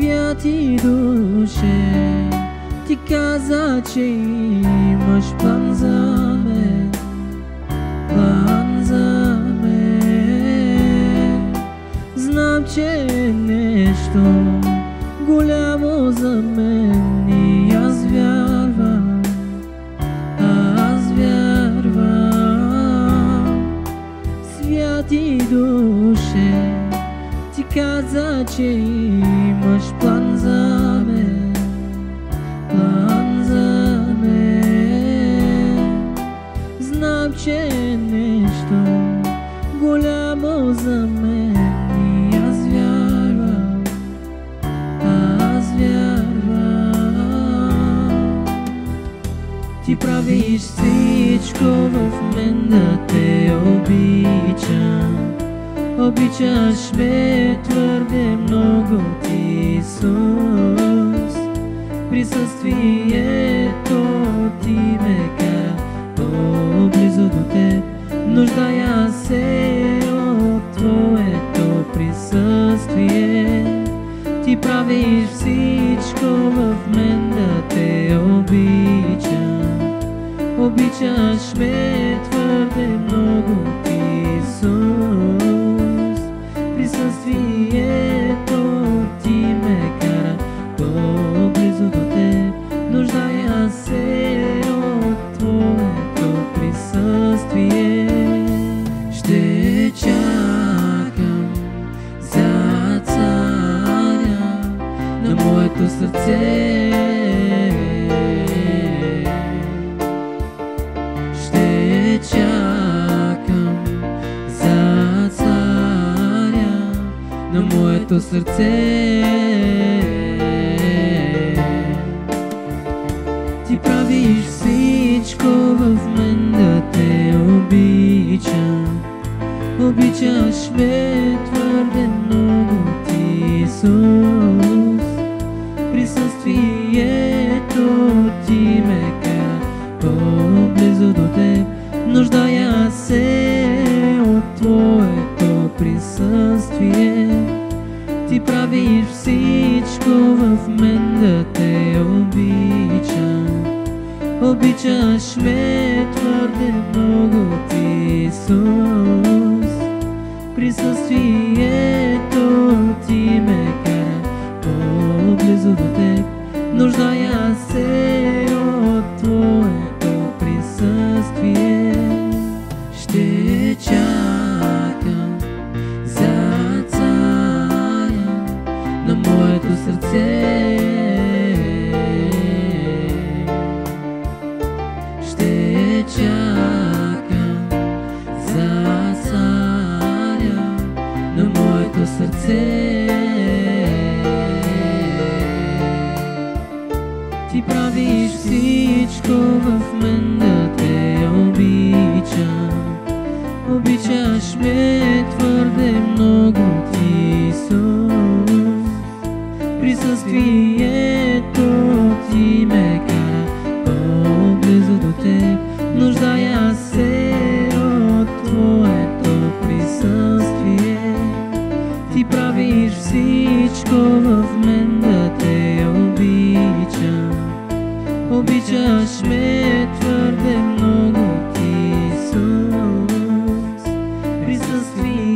Святи душе, ти каза, че имаш план за мен, план за мен. Знам, че е нещо голямо за мен и аз вярвам, аз вярвам. Святи душе, ти каза, че имаш план за мен, план за мен. Знам, че е нещо голямо за мен и аз вярвам, аз вярвам. Ти правиш всичко в мен да те обичам. Обичаш ме твърде много, ти, Исус. Присъствието ти ме кара по-близо до теб. Нуждая се от твоето присъствие. Ти правиш всичко в мен да те обичам. Обичаш ме твърде много, ти, Исус. Присъствието ти ме кара по-близо до теб. Нуждая се от твоето присъствие. Ще чакам за царя на моето сърце. Ще чакам за царя на моето сърце. Ти правиш всичко в мен да те обичам. Обичаш ме твърде много, ти, Исус. Присъствието ти ме кара по-близо до теб. Нуждая се от твоето присъствие. Ти правиш всичко в мен да те обичам. Обичаш ме твърде много, ти, Исус. Присъствието ти ме кара по-близо до теб. Нуждая се от твоето присъствие. Ще чакам за царя на моето сърце. Ще чакам за царя на моето сърце. Ти правиш всичко в мен да те обичам. Обичаш ме твърде много, ти, Исус. Присъствието ти ме кара по-близо до теб. Нуждая се от твоето присъствие. Ти правиш всичко в мен да те обичам. Обичаш ме твърде много, ти, Исус. Присъствие